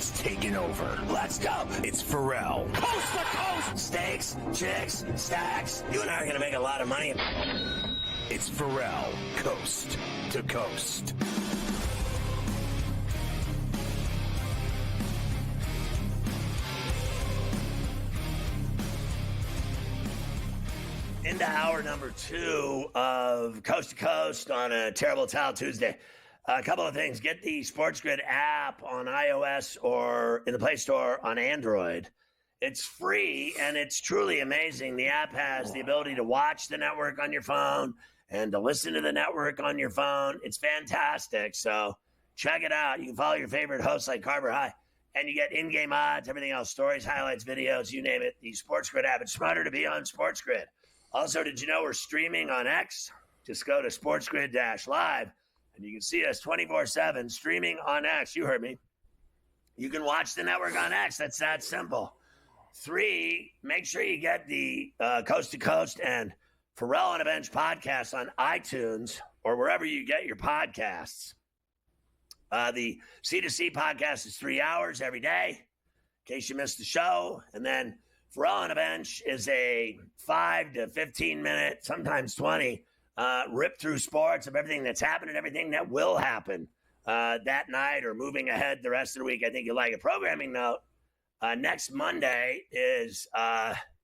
has taken over. Let's go. It's Ferrall. Coast to coast. Steaks, chicks, stacks. You and I are going to make a lot of money. It's Ferrall, coast to coast. Into hour number 2 of Coast to Coast on a Terrible Towel Tuesday. A couple of things. Get the SportsGrid app on iOS or in the Play Store on Android. It's free, and it's truly amazing. The app has the ability to watch the network on your phone and to listen to the network on your phone. It's fantastic. So check it out. You can follow your favorite hosts like Carver High, and you get in-game odds, everything else, stories, highlights, videos, you name it. The SportsGrid app. It's smarter to be on SportsGrid. Also, did you know we're streaming on X? Just go to SportsGrid-Live, and you can see us 24/7 streaming on X. You heard me. You can watch the network on X. That's that simple. 3, make sure you get the Coast to Coast and Ferrall on a Bench podcast on iTunes or wherever you get your podcasts. The C2C podcast is 3 hours every day, in case you missed the show. And then Ferrall on a Bench is a 5 to 15 minute, sometimes 20, rip through sports of everything that's happened and everything that will happen that night or moving ahead the rest of the week. I think you'll like it. Programming note, next Monday is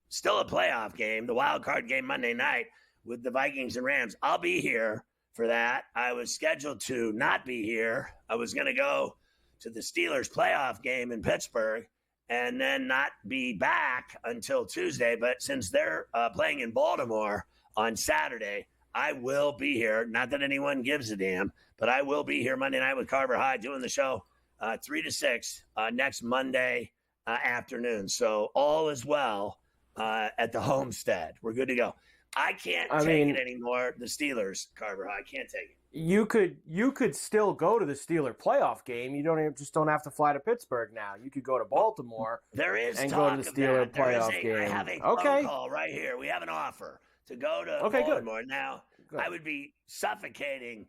still a playoff game, the Wildcard game Monday night with the Vikings and Rams. I'll be here for that. I was scheduled to not be here. I was going to go to the Steelers playoff game in Pittsburgh and then not be back until Tuesday. But since they're playing in Baltimore on Saturday, I will be here. Not that anyone gives a damn, but I will be here Monday night with Carver High doing the show 3 to 6 next Monday afternoon. So all is well at the homestead. We're good to go. I can't take it anymore. The Steelers, Carver High, I can't take it. You could still go to the Steeler playoff game. You don't have to fly to Pittsburgh now. You could go to Baltimore. There is and talk go to the Steeler playoff game. I have a phone call right here. We have an offer to go to Baltimore. Good. Now, good. I would be suffocating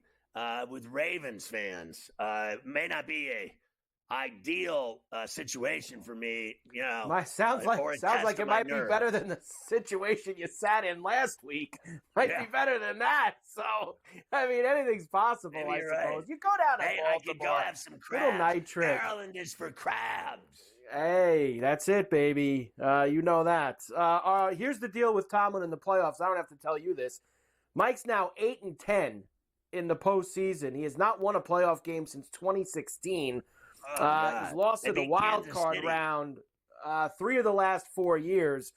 with Ravens fans. May not be a ideal situation for me, you know. Sounds like it might be better than the situation you sat in last week. Might be better than that. So, I mean, anything's possible. Maybe I you're suppose right. you go down to Baltimore. I could go have some crabs. Little night trip. Maryland is for crabs. Hey, that's it, baby. You know that. Here's the deal with Tomlin in the playoffs. I don't have to tell you this. Mike's now 8-10 in the postseason. He has not won a playoff game since 2016. He's lost to the wild card round 3 of the last 4 years.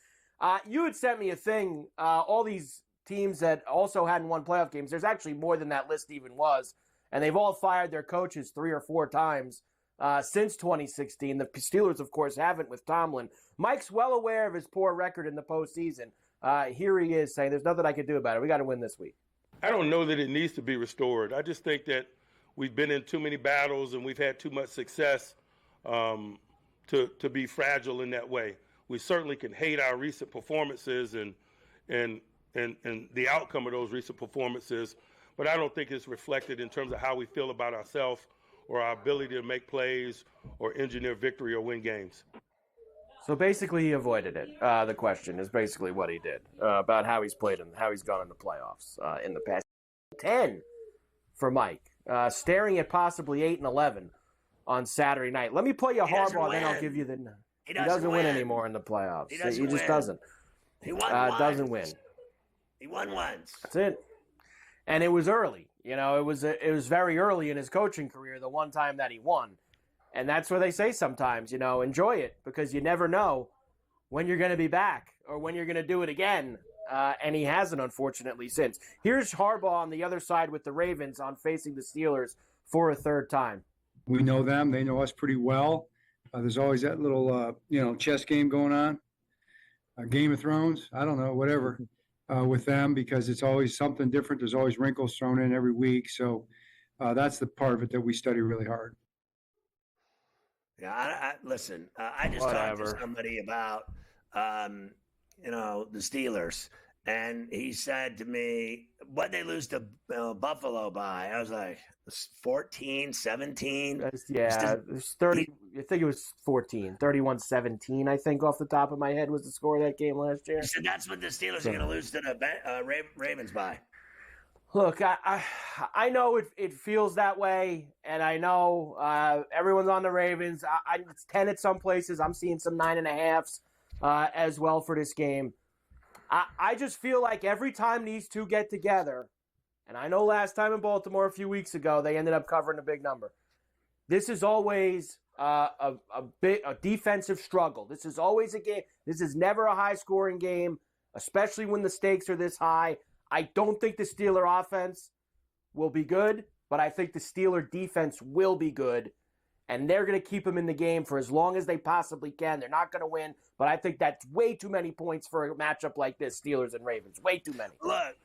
You had sent me a thing, all these teams that also hadn't won playoff games. There's actually more than that list even was. And they've all fired their coaches 3 or 4 times since 2016. The Steelers, of course, haven't with Tomlin. Mike's well aware of his poor record in the postseason. Here he is saying there's nothing I can do about it. We got to win this week. I don't know that it needs to be restored. I just think that we've been in too many battles and we've had too much success to be fragile in that way. We certainly can hate our recent performances and the outcome of those recent performances, but I don't think it's reflected in terms of how we feel about ourselves or our ability to make plays or engineer victory or win games. So basically he avoided it. The question is basically what he did about how he's played and how he's gone in the playoffs in the past. 10 for Mike. Staring at possibly 8-11 on Saturday night. Let me play you Harbaugh, then I'll give you the. He doesn't win anymore in the playoffs. He just doesn't. He won once. Doesn't win. He won once. That's it. And it was early. You know, it was very early in his coaching career, the one time that he won. And that's what they say sometimes, you know, enjoy it because you never know when you're going to be back or when you're going to do it again. And he hasn't, unfortunately, since. Here's Harbaugh on the other side with the Ravens on facing the Steelers for a third time. We know them. They know us pretty well. There's always that little, chess game going on. Game of Thrones, I don't know, whatever, with them because it's always something different. There's always wrinkles thrown in every week. So that's the part of it that we study really hard. Yeah, listen, I just talked to somebody about, the Steelers, and he said to me, what'd they lose to Buffalo by? I was like, 14, 17? Yeah, there's 30. I think it was 14, 31-17, I think, off the top of my head was the score of that game last year. You said that's what the Steelers are going to lose to the Ravens by. Look, I know it feels that way, and I know everyone's on the Ravens. It's 10 at some places. I'm seeing some 9.5s as well for this game. I just feel like every time these two get together, and I know last time in Baltimore a few weeks ago, they ended up covering a big number. This is always a defensive struggle. This is always a game. This is never a high-scoring game, especially when the stakes are this high. I don't think the Steeler offense will be good, but I think the Steeler defense will be good, and they're going to keep them in the game for as long as they possibly can. They're not going to win, but I think that's way too many points for a matchup like this, Steelers and Ravens. Way too many. Look,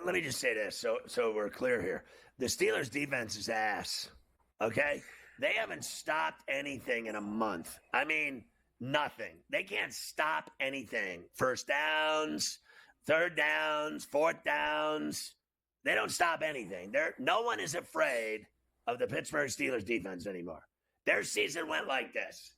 let me just say this so we're clear here. The Steelers' defense is ass, okay? They haven't stopped anything in a month. I mean, nothing. They can't stop anything. First downs, third downs, fourth downs. They don't stop anything. No one is afraid of the Pittsburgh Steelers defense anymore. Their season went like this.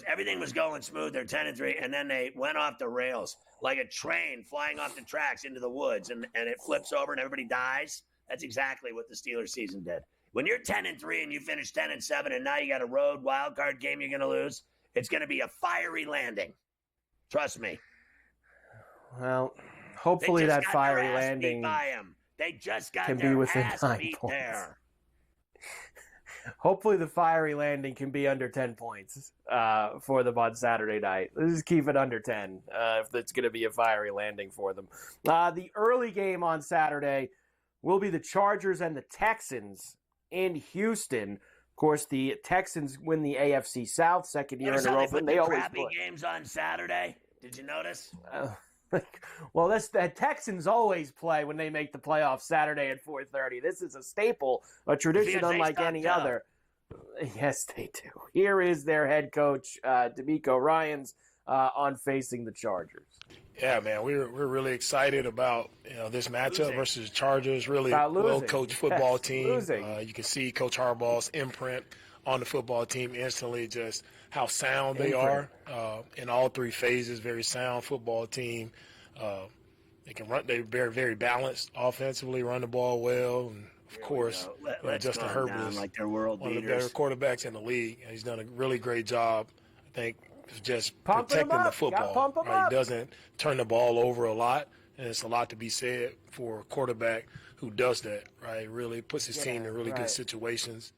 Everything was going smooth. They're 10-3, and then they went off the rails like a train flying off the tracks into the woods, and it flips over and everybody dies. That's exactly what the Steelers season did. When you're 10-3 and you finish 10-7, and now you got a road wild card game you're going to lose, it's going to be a fiery landing. Trust me. Well, hopefully that fiery landing They just got can their be within ass 9 beat points. there. Hopefully the fiery landing can be under 10 points for them on Saturday night. Let's just keep it under 10 if it's going to be a fiery landing for them. The early game on Saturday will be the Chargers and the Texans in Houston. Of course, the Texans win the AFC South, second year in a row. They always crappy games on Saturday. Did you notice? Well, the Texans always play when they make the playoffs Saturday at 4:30. This is a staple, a tradition unlike any other. Yes, they do. Here is their head coach, D'Amico Ryans, on facing the Chargers. Yeah, man, we're really excited about this matchup versus Chargers. Really well-coached football team. You can see Coach Harbaugh's imprint on the football team instantly, just how sound they are in all three phases. Very sound football team. They can run. They're very, very balanced offensively. Run the ball well, and of course, Justin Herbert is like one of the better quarterbacks in the league. And he's done a really great job, I think, just protecting the football. Right? He doesn't turn the ball over a lot, and it's a lot to be said for a quarterback who does that. Right, really puts his team in really good situations.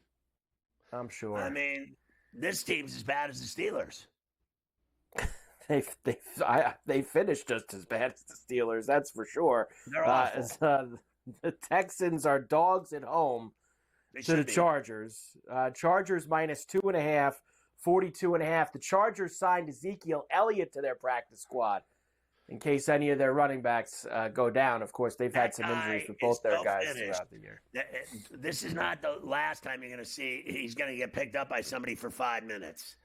I'm sure. I mean, this team's as bad as the Steelers. They finished just as bad as the Steelers, that's for sure. They're awful. The Texans are dogs at home to the Chargers. Chargers minus 2.5, 42.5. The Chargers signed Ezekiel Elliott to their practice squad in case any of their running backs go down. Of course, they've had some injuries with both their guys throughout the year. This is not the last time you're going to see he's going to get picked up by somebody for 5 minutes.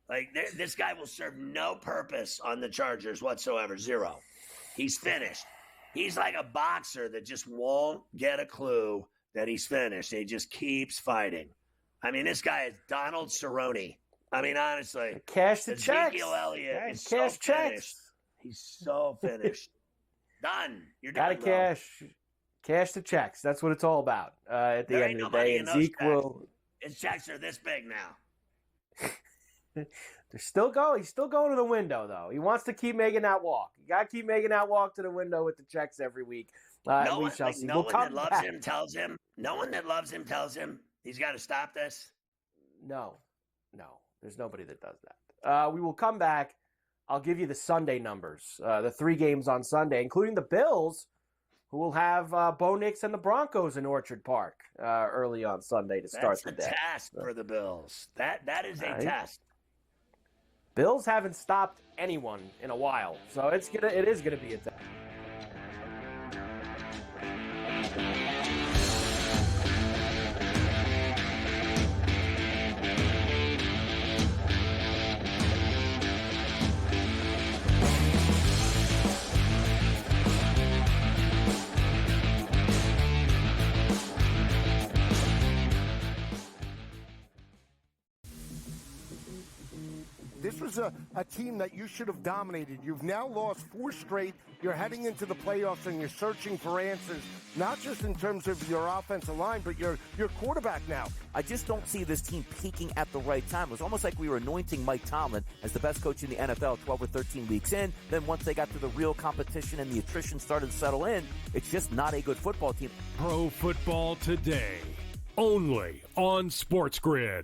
Like, this guy will serve no purpose on the Chargers whatsoever. Zero. He's finished. He's like a boxer that just won't get a clue that he's finished. He just keeps fighting. I mean, this guy is Donald Cerrone. I mean, honestly. Cash the checks. Ezekiel Elliott is cash so checks. finished. He's so finished. Done. You're done. Gotta cash the checks. That's what it's all about. At the end of the day, Zeke will. His checks are this big now. They're still going. He's still going to the window, though. He wants to keep making that walk. You got to keep making that walk to the window with the checks every week. We shall see. No one that loves him tells him. No one that loves him tells him he's got to stop this. No. There's nobody that does that. We will come back. I'll give you the Sunday numbers. The 3 games on Sunday, including the Bills, who will have Bo Nix and the Broncos in Orchard Park early on Sunday to start the day. That's a task for the Bills. That is a test. Bills haven't stopped anyone in a while, so it is gonna be a test. This was a team that you should have dominated. You've now lost 4 straight. You're heading into the playoffs, and you're searching for answers, not just in terms of your offensive line, but your quarterback now. I just don't see this team peaking at the right time. It was almost like we were anointing Mike Tomlin as the best coach in the NFL 12 or 13 weeks in. Then once they got to the real competition and the attrition started to settle in, it's just not a good football team. Pro Football Today, only on SportsGrid.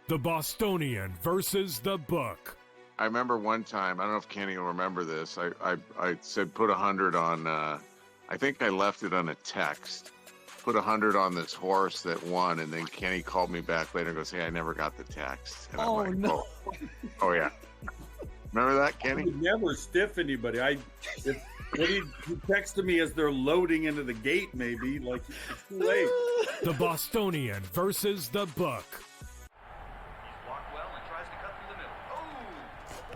The Bostonian versus the Book. I remember one time, I don't know if Kenny will remember this, I said put 100 on, I think I left it on a text, put 100 on this horse that won, and then Kenny called me back later and goes, hey, I never got the text. And I'm like, no. Oh, yeah. Remember that, Kenny? I would never stiff anybody. He texted me as they're loading into the gate, maybe, like it's too late. The Bostonian versus the Book.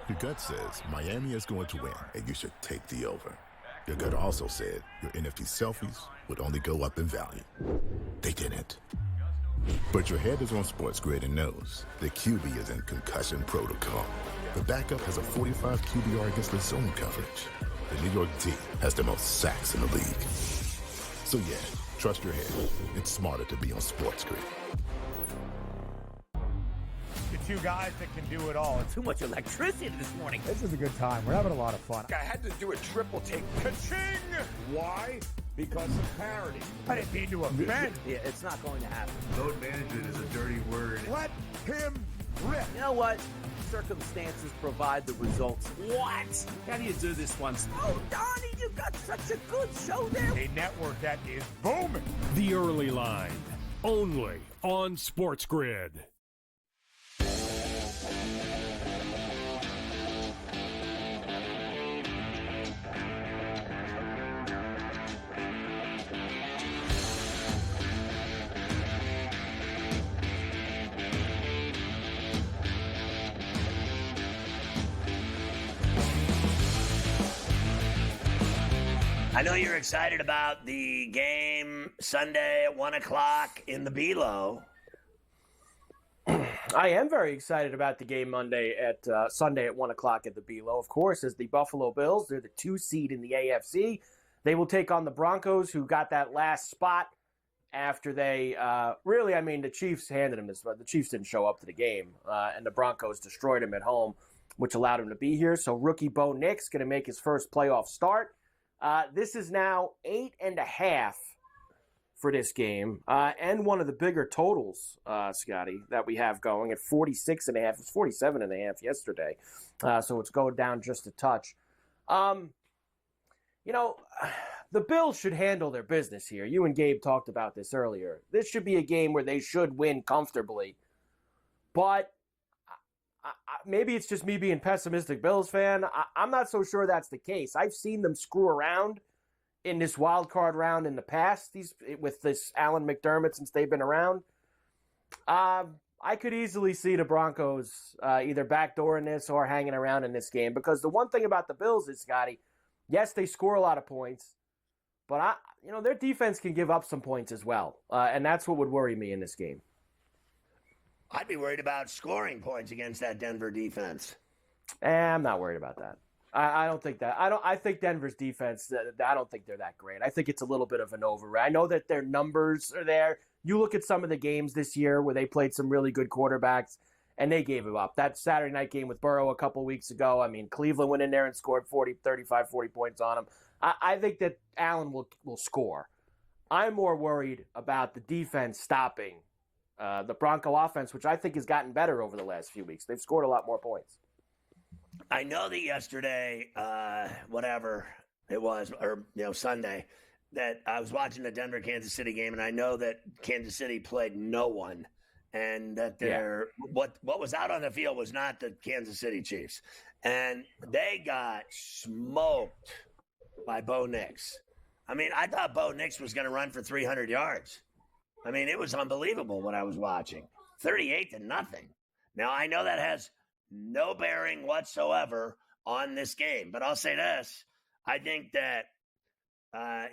Your gut says Miami is going to win, and you should take the over. Your gut also said your NFT selfies would only go up in value. They didn't. But your head is on SportsGrid and knows the QB is in concussion protocol. The backup has a 45 QBR against the zone coverage. The New York D has the most sacks in the league. So yeah, trust your head. It's smarter to be on SportsGrid. Two guys that can do it all. Too much electricity this morning. This is a good time. We're having a lot of fun. I had to do a triple take. Ka-ching! Why? Because of parity. I didn't mean to offend. Yeah, it's not going to happen. Load management is a dirty word. Let him rip. You know what? Circumstances provide the results. What? How do you do this once? Oh, Donnie, you got such a good show there. A network that is booming. The Early Line, only on SportsGrid. I know you're excited about the game Sunday at 1 o'clock in the Below. I am very excited about the game Sunday at 1 o'clock at the Below. Of course, as the Buffalo Bills, they're the 2 seed in the AFC. They will take on the Broncos, who got that last spot after they the Chiefs handed them this. The Chiefs didn't show up to the game, and the Broncos destroyed him at home, which allowed him to be here. So rookie Bo Nix going to make his first playoff start. This is now 8.5 for this game, and one of the bigger totals, Scotty, that we have going at 46.5. It was 47.5 yesterday, so it's going down just a touch. The Bills should handle their business here. You and Gabe talked about this earlier. This should be a game where they should win comfortably, but maybe it's just me being pessimistic Bills fan. I'm not so sure that's the case. I've seen them screw around in this wild card round in the past with this Alan McDermott since they've been around. I could easily see the Broncos either backdooring this or hanging around in this game, because the one thing about the Bills is, Scotty, yes, they score a lot of points, but their defense can give up some points as well, and that's what would worry me in this game. I'd be worried about scoring points against that Denver defense. I'm not worried about that. I don't think that. I think Denver's defense, I don't think they're that great. I think it's a little bit of an overreact. I know that their numbers are there. You look at some of the games this year where they played some really good quarterbacks, and they gave it up. That Saturday night game with Burrow a couple weeks ago, I mean, Cleveland went in there and scored 35, 40 points on them. I think that Allen will score. I'm more worried about the defense stopping the Bronco offense, which I think has gotten better over the last few weeks. They've scored a lot more points. I know that yesterday, whatever it was, or Sunday, that I was watching the Denver-Kansas City game, and I know that Kansas City played no one, and that what was out on the field was not the Kansas City Chiefs, and they got smoked by Bo Nix. I mean, I thought Bo Nix was going to run for 300 yards. I mean, it was unbelievable what I was watching. 38-0. Now, I know that has no bearing whatsoever on this game, but I'll say this. I think that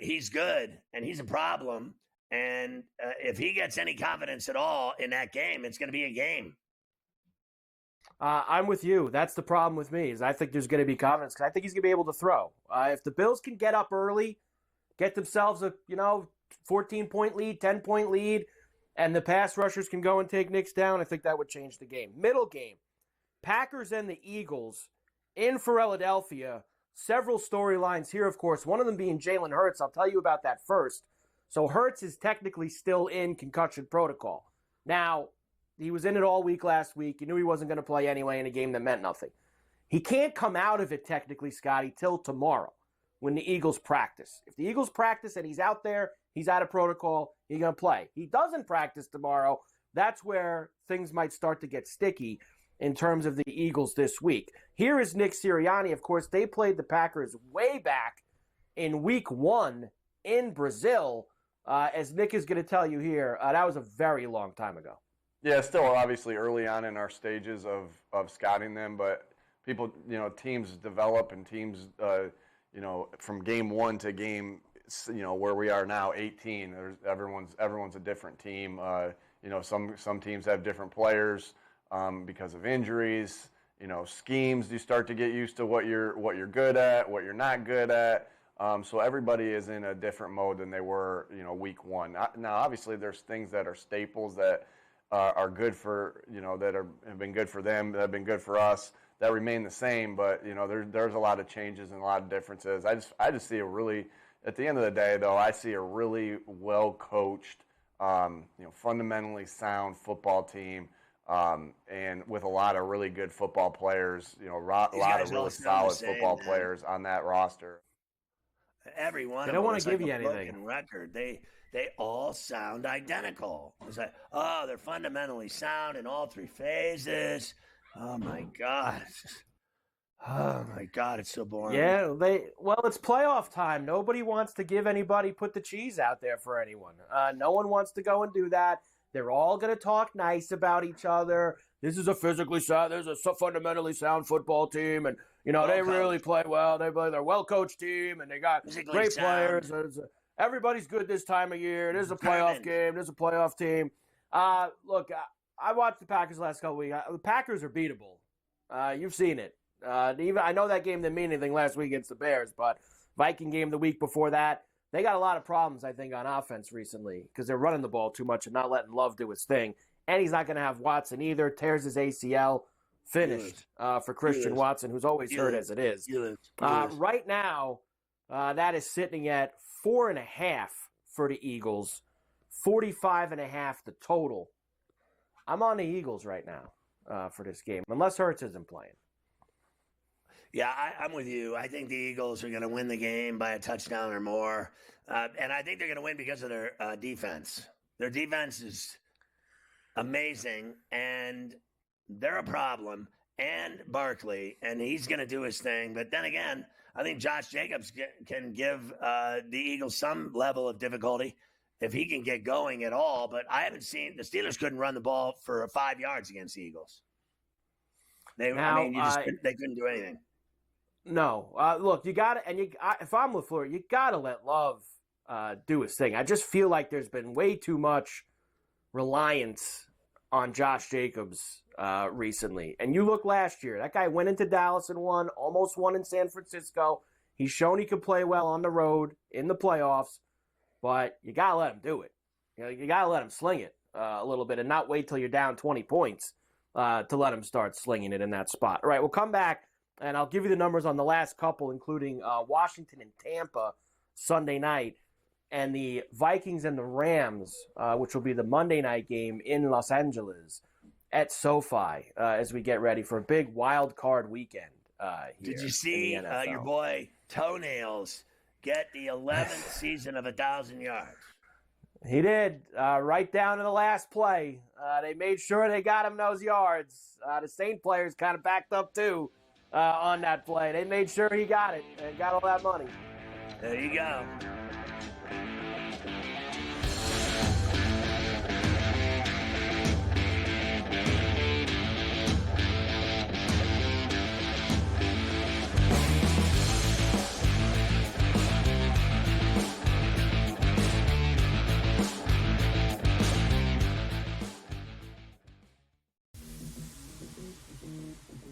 he's good, and he's a problem, and if he gets any confidence at all in that game, it's going to be a game. I'm with you. That's the problem with me, is I think there's going to be confidence because I think he's going to be able to throw. If the Bills can get up early, get themselves a 14-point lead, 10-point lead, and the pass rushers can go and take Knicks down, I think that would change the game. Middle game, Packers and the Eagles in Philadelphia. Several storylines here, of course, one of them being Jalen Hurts. I'll tell you about that first. So Hurts is technically still in concussion protocol. Now, he was in it all week last week. You knew he wasn't going to play anyway in a game that meant nothing. He can't come out of it technically, Scotty, till tomorrow when the Eagles practice. If the Eagles practice and he's out there, he's out of protocol, he's going to play. He doesn't practice tomorrow, that's where things might start to get sticky in terms of the Eagles this week. Here is Nick Sirianni. Of course, they played the Packers way back in week 1 in Brazil. As Nick is going to tell you here, that was a very long time ago. Yeah, still obviously early on in our stages of scouting them, but people, teams develop and teams, from game 1 to game, where we are now, 18. Everyone's a different team. Some teams have different players because of injuries. Schemes. You start to get used to what you're good at, what you're not good at. So everybody is in a different mode than they were, week 1. Now, obviously, there's things that are staples that are good for, have been good for them, that have been good for us, that remain the same. But there's a lot of changes and a lot of differences. I just see at the end of the day, though, I see a really well coached, fundamentally sound football team. And with a lot of really good football players, a lot of really solid football players on that roster. Every one. They don't want to give you anything. Record. They all sound identical. It's like, they're fundamentally sound in all 3 phases. Oh my God. Oh my God, it's so boring. Yeah, it's playoff time. Nobody wants to give anybody, put the cheese out there for anyone. No one wants to go and do that. They're all going to talk nice about each other. This is a physically sound, there's a fundamentally sound football team, and they really play well. They're a well-coached team, and they got great players. Everybody's good this time of year. This is a playoff game. This is a playoff team. Look, I watched the Packers last couple weeks. The Packers are beatable. You've seen it. I know that game didn't mean anything last week against the Bears, but Viking game the week before that, they got a lot of problems, I think, on offense recently because they're running the ball too much and not letting Love do his thing. And he's not going to have Watson either. Tears his ACL. Finished for Christian Watson, who's always hurt as it is. Right now, that is sitting at 4.5 for the Eagles, 45.5 the total. I'm on the Eagles right now for this game, unless Hurts isn't playing. Yeah, I'm with you. I think the Eagles are going to win the game by a touchdown or more. And I think they're going to win because of their defense. Their defense is amazing, and they're a problem. And Barkley, and he's going to do his thing. But then again, I think Josh Jacobs can give the Eagles some level of difficulty if he can get going at all. But I haven't seen – the Steelers couldn't run the ball for 5 yards against the Eagles. They couldn't do anything. No. Look, you got to – and if I'm LaFleur, you got to let Love do his thing. I just feel like there's been way too much reliance on Josh Jacobs recently. And you look last year, that guy went into Dallas and won, almost won in San Francisco. He's shown he can play well on the road in the playoffs, but you got to let him do it. You got to let him sling it a little bit and not wait till you're down 20 points to let him start slinging it in that spot. All right, we'll come back, and I'll give you the numbers on the last couple, including Washington and Tampa Sunday night, and the Vikings and the Rams, which will be the Monday night game in Los Angeles at SoFi as we get ready for a big wild card weekend here. Did you see your boy Toenails get the 11th season of 1,000 yards? He did, right down to the last play. They made sure they got him those yards. The Saint players kind of backed up, too, on that play. They made sure he got it and got all that money. There you go.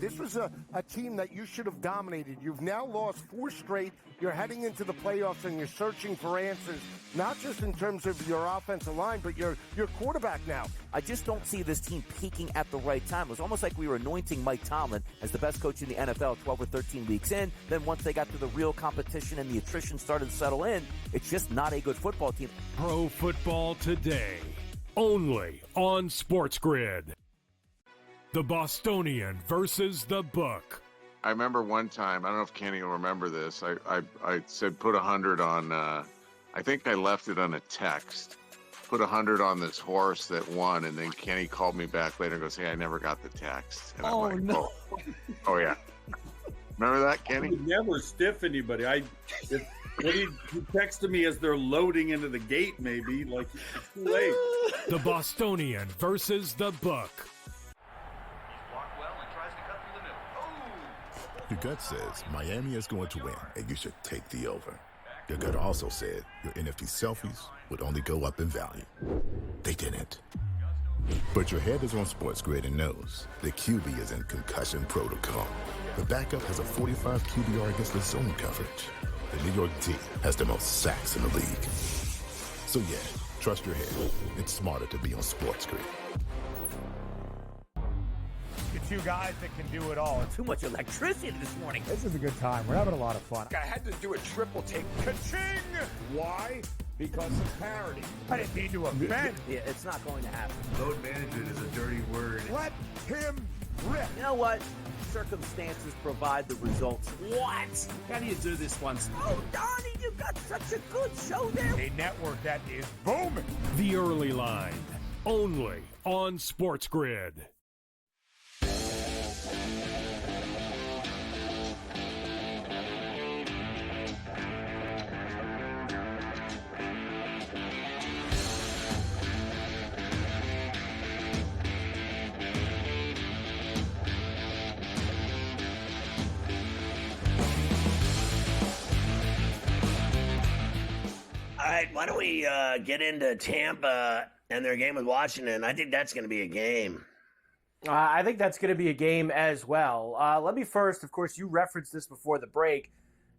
This was a team that you should have dominated. You've now lost 4 straight. You're heading into the playoffs, and you're searching for answers, not just in terms of your offensive line, but your quarterback now. I just don't see this team peaking at the right time. It was almost like we were anointing Mike Tomlin as the best coach in the NFL 12 or 13 weeks in. Then once they got to the real competition and the attrition started to settle in, it's just not a good football team. Pro Football Today, only on SportsGrid. The Bostonian versus the Book. I remember one time, I don't know if Kenny will remember this. I said put 100 on, I think I left it on a text. Put 100 on this horse that won, and then Kenny called me back later and goes, "Hey, I never got the text." And I'm like, no. Oh yeah. Remember that, Kenny? I would never stiff anybody. When he texted me as they're loading into the gate, maybe, like, it's too late. The Bostonian versus the Book. Your gut says Miami is going to win, and you should take the over. Your gut also said your NFT selfies would only go up in value. They didn't. But your head is on SportsGrid and knows the QB is in concussion protocol. The backup has a 45 QBR against the zone coverage. The New York team has the most sacks in the league. So yeah, trust your head. It's smarter to be on SportsGrid. Two guys that can do it all. Too much electricity this morning. This is a good time. We're having a lot of fun. I had to do a triple take. Ka-ching! Why? Because of parity. I didn't mean to offend. Yeah, it's not going to happen. Load management is a dirty word. Let him rip. You know what? Circumstances provide the results. What? How do you do this once? Oh, Donnie, you got such a good show there. A network that is booming. The Early Line, only on SportsGrid. All right, why don't we get into Tampa and their game with Washington? I think that's going to be a game. I think that's going to be a game as well. Let me first, of course, you referenced this before the break,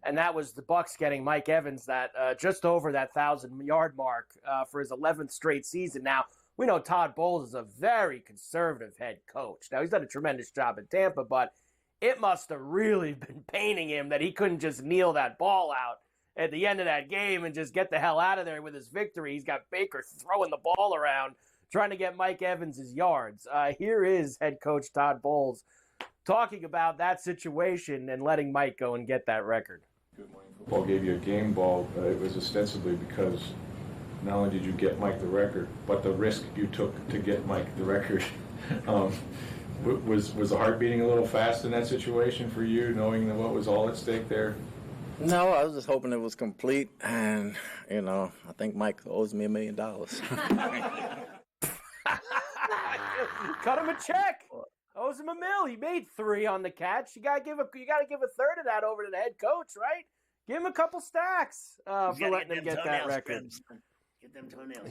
and that was the Bucs getting Mike Evans that just over that 1,000-yard mark for his 11th straight season. Now, we know Todd Bowles is a very conservative head coach. Now, he's done a tremendous job in Tampa, but it must have really been paining him that he couldn't just kneel that ball out at the end of that game and just get the hell out of there with his victory. He's got Baker throwing the ball around, trying to get Mike Evans his yards. Here is head coach Todd Bowles talking about that situation and letting Mike go and get that record. Good morning. Football gave you a game ball. It was ostensibly because not only did you get Mike the record, but the risk you took to get Mike the record. Was the heart beating a little fast in that situation for you, knowing that what was all at stake there? No, I was just hoping it was complete, and, I think Mike owes me $1 million. Cut him a check. Owes him $1 million. He made 3 on the catch. You gotta give a third of that over to the head coach, right? Give him a couple stacks for letting him get that record. Get them toenails.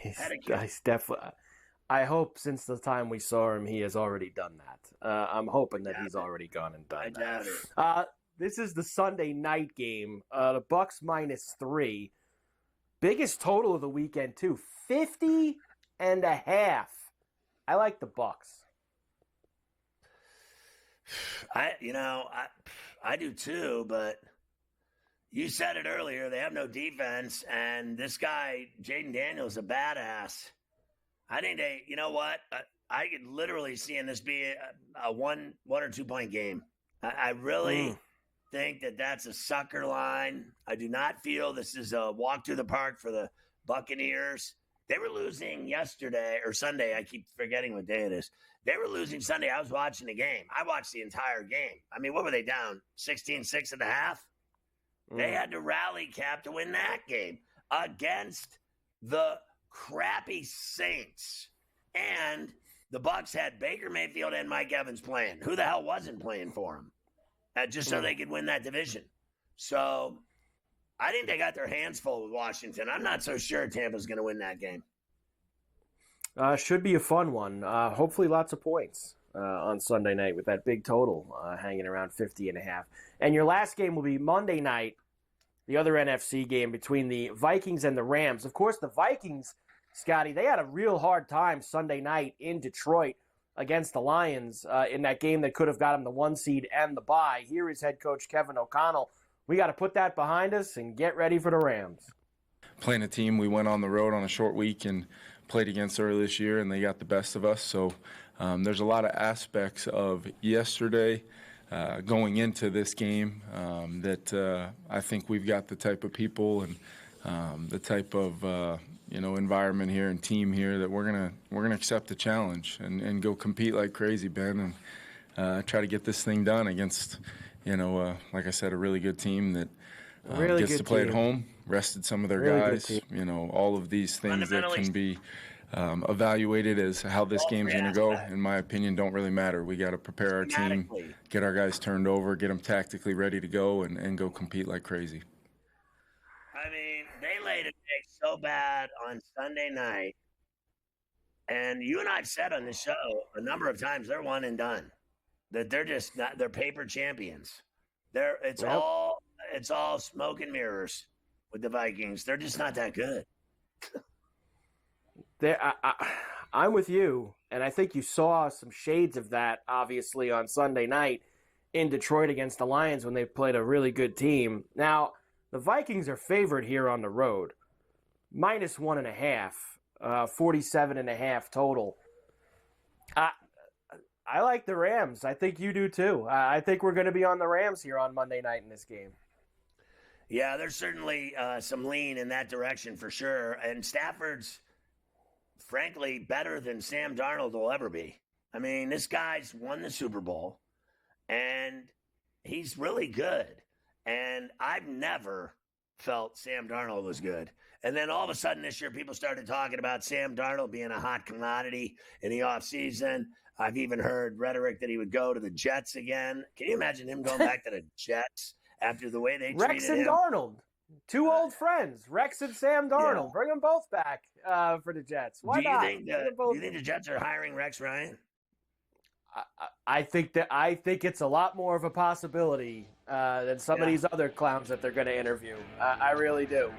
He's definitely. I hope since the time we saw him, he has already done that. I'm hoping that he's already gone and done that. Doubt it. This is the Sunday night game. The Bucs -3. Biggest total of the weekend, too. 50.5. I like the Bucs. I do too, but you said it earlier. They have no defense, and this guy, Jaden Daniels, a badass. I think you know what? I could literally see this be a 1 or 2 point game. I really think that's a sucker line. I do not feel this is a walk through the park for the Buccaneers. They were losing yesterday or Sunday. I keep forgetting what day it is. They were losing Sunday. I was watching the game. I watched the entire game. I mean, what were they down? 16-6 at the half? They had to rally cap to win that game against the crappy Saints. And the Bucs had Baker Mayfield and Mike Evans playing. Who the hell wasn't playing for them? Just so they could win that division. So I think they got their hands full with Washington. I'm not so sure Tampa's going to win that game. Should be a fun one. Hopefully lots of points. on Sunday night with that big total hanging around 50.5. And your last game will be Monday night, the other NFC game between the Vikings and the Rams. Of course, the Vikings, Scotty, they had a real hard time Sunday night in Detroit against the Lions in that game that could have got them the 1 seed and the bye. Here is head coach Kevin O'Connell. We got to put that behind us and get ready for the Rams. Playing a team we went on the road on a short week and played against early this year, and they got the best of us. So there's a lot of aspects of yesterday going into this game that I think we've got the type of people and the type of environment here and team here that we're gonna accept the challenge and go compete like crazy, Ben, and try to get this thing done against like I said, a really good team that gets to play at home, rested some of their guys. All of these things that can be evaluated as how this game's going to go, in my opinion, don't really matter. We got to prepare our team, get our guys turned over, get them tactically ready to go, and go compete like crazy. I mean, they laid it so bad on Sunday night, and you and I have said on the show a number of times they're one and done, that they're just not, they're paper champions. It's all smoke and mirrors with the Vikings. They're just not that good. I'm with you, and I think you saw some shades of that, obviously, on Sunday night in Detroit against the Lions when they played a really good team. Now, the Vikings are favored here on the road, -1.5, 47.5 total. I like the Rams. I think you do too. I think we're going to be on the Rams here on Monday night in this game. Yeah, there's certainly some lean in that direction for sure. And Stafford's, frankly, better than Sam Darnold will ever be. I mean, this guy's won the Super Bowl, and he's really good. And I've never felt Sam Darnold was good. And then all of a sudden this year, people started talking about Sam Darnold being a hot commodity in the offseason. I've even heard rhetoric that he would go to the Jets again. Can you imagine him going back to the Jets after the way they treated him? Rex and Darnold, two old friends, Rex and Sam Darnold. Yeah. Bring them both back for the Jets. Why not? Do you think the Jets are hiring Rex Ryan? I think it's a lot more of a possibility than some of these other clowns that they're going to interview. I really do.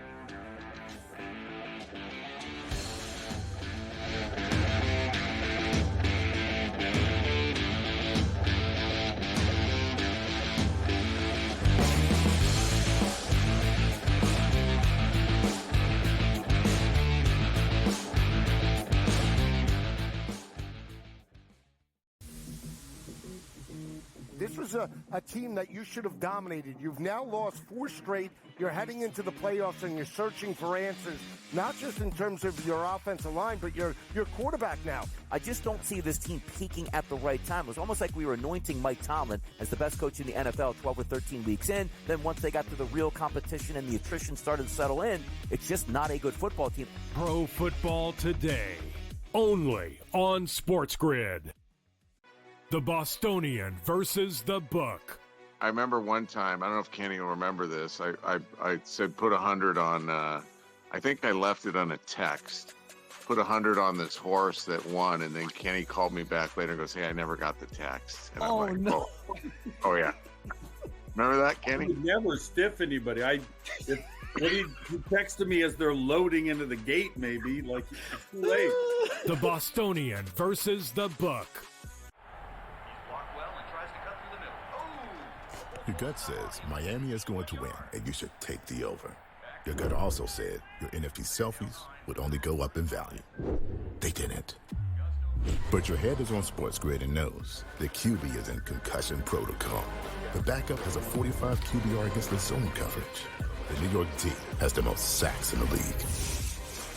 This was a team that you should have dominated. You've now lost 4 straight. You're heading into the playoffs, and you're searching for answers, not just in terms of your offensive line, but your quarterback now. I just don't see this team peaking at the right time. It was almost like we were anointing Mike Tomlin as the best coach in the NFL 12 or 13 weeks in. Then once they got to the real competition and the attrition started to settle in, it's just not a good football team. Pro Football Today, only on SportsGrid. The Bostonian versus the Book. I remember one time, I don't know if Kenny will remember this, I said put 100 on, I think I left it on a text, put 100 on this horse that won, and then Kenny called me back later and goes, hey, I never got the text. And I'm like, no. Oh yeah. Remember that, Kenny? I would never stiff anybody. He texted me as they're loading into the gate, maybe, like it's too late. The Bostonian versus the Book. Your gut says Miami is going to win, and you should take the over. Your gut also said your NFT selfies would only go up in value. They didn't. But your head is on SportsGrid and knows the QB is in concussion protocol. The backup has a 45 QBR against the zone coverage. The New York D has the most sacks in the league.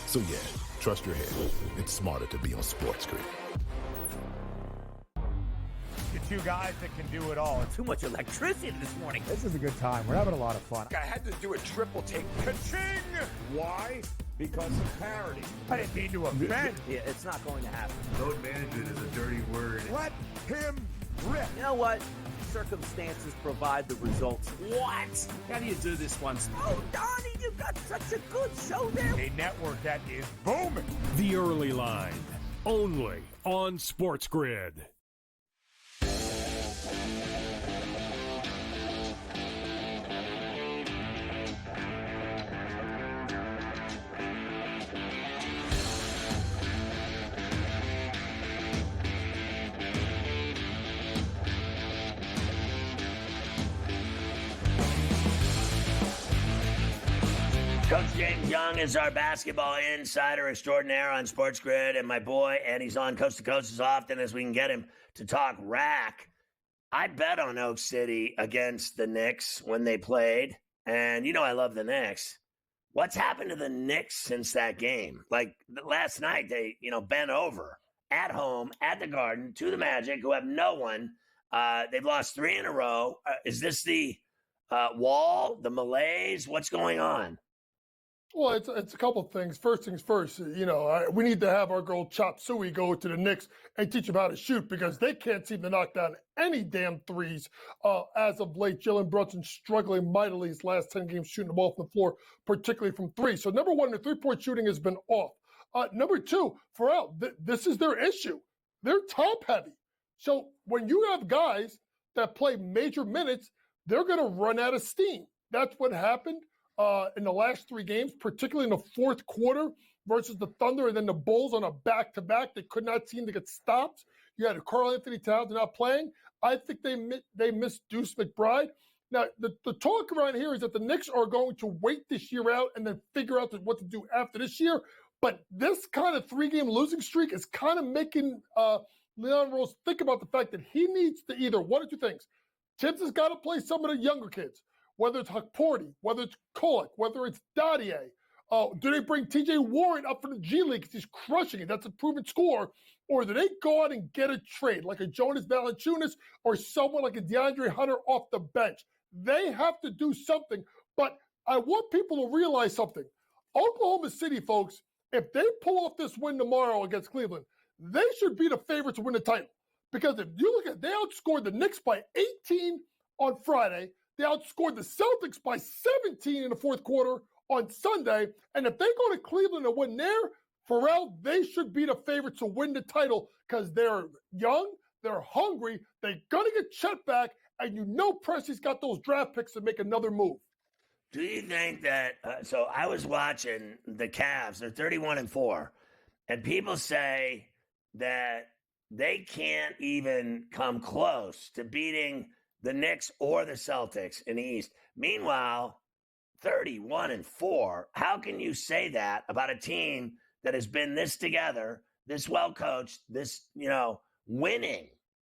So yeah, trust your head. It's smarter to be on SportsGrid. Two guys that can do it all. Too much electricity this morning. This is a good time. We're having a lot of fun. I had to do a triple take. Ka-ching! Why? Because of parity. I didn't mean to offend. Yeah, it's not going to happen. Load management is a dirty word. Let him rip. You know what? Circumstances provide the results. What? How do you do this once? Oh, Donnie, you've got such a good show there. A network that is booming. The Early Line, only on SportsGrid. Coach James Young is our basketball insider extraordinaire on SportsGrid, and my boy, and he's on Coast to Coast as often as we can get him to talk rack. I bet on Oak City against the Knicks when they played, and you know I love the Knicks. What's happened to the Knicks since that game? Like last night, they bent over at home at the Garden to the Magic, who have no one. They've lost 3 in a row. Is this the wall, the malaise? What's going on? Well, it's a couple of things. First things first, we need to have our girl Chop Suey go to the Knicks and teach them how to shoot because they can't seem to knock down any damn threes. As of late, Jalen Brunson struggling mightily his last 10 games shooting the ball from the floor, particularly from 3. So number one, the 3-point shooting has been off. Number two, Ferrall, this is their issue. They're top heavy. So when you have guys that play major minutes, they're going to run out of steam. That's what happened in the last 3 games, particularly in the fourth quarter versus the Thunder and then the Bulls on a back-to-back. They could not seem to get stopped. You had Karl Anthony Towns not playing. I think they missed Deuce McBride. Now, the talk around here is that the Knicks are going to wait this year out and then figure out what to do after this year. But this kind of 3-game losing streak is kind of making Leon Rose think about the fact that he needs to either one or two things. Tibbs has got to play some of the younger kids, whether it's Hukporti, whether it's Kolek, whether it's Dadier. Do they bring TJ Warren up from the G League because he's crushing it? That's a proven score. Or do they go out and get a trade like a Jonas Valanciunas or someone like a DeAndre Hunter off the bench? They have to do something. But I want people to realize something. Oklahoma City, folks, if they pull off this win tomorrow against Cleveland, they should be the favorites to win the title. Because if you look at it, they outscored the Knicks by 18 on Friday. They outscored the Celtics by 17 in the fourth quarter on Sunday. And if they go to Cleveland and win there, Ferrall, they should be the favorites to win the title because they're young, they're hungry, they're going to get Chet back, and Presti's got those draft picks to make another move. Do you think that so I was watching the Cavs, they're 31-4, and people say that they can't even come close to beating the Knicks or the Celtics in the East. Meanwhile, 31-4, how can you say that about a team that has been this together, this well-coached, this, winning?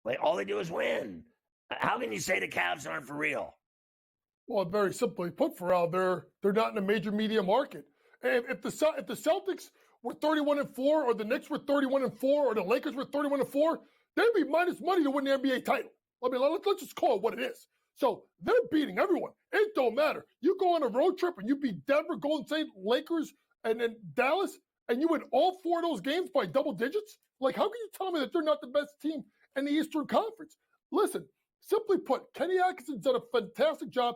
Like, all they do is win. How can you say the Cavs aren't for real? Well, very simply put, Ferrall, they're not in a major media market. If the Celtics were 31-4, or the Knicks were 31-4, or the Lakers were 31-4, they'd be minus money to win the NBA title. I mean, let's just call it what it is. So they're beating everyone. It don't matter. You go on a road trip and you beat Denver, Golden State, Lakers, and then Dallas, and you win all 4 of those games by double digits? Like, how can you tell me that they're not the best team in the Eastern Conference? Listen, simply put, Kenny Atkinson's done a fantastic job.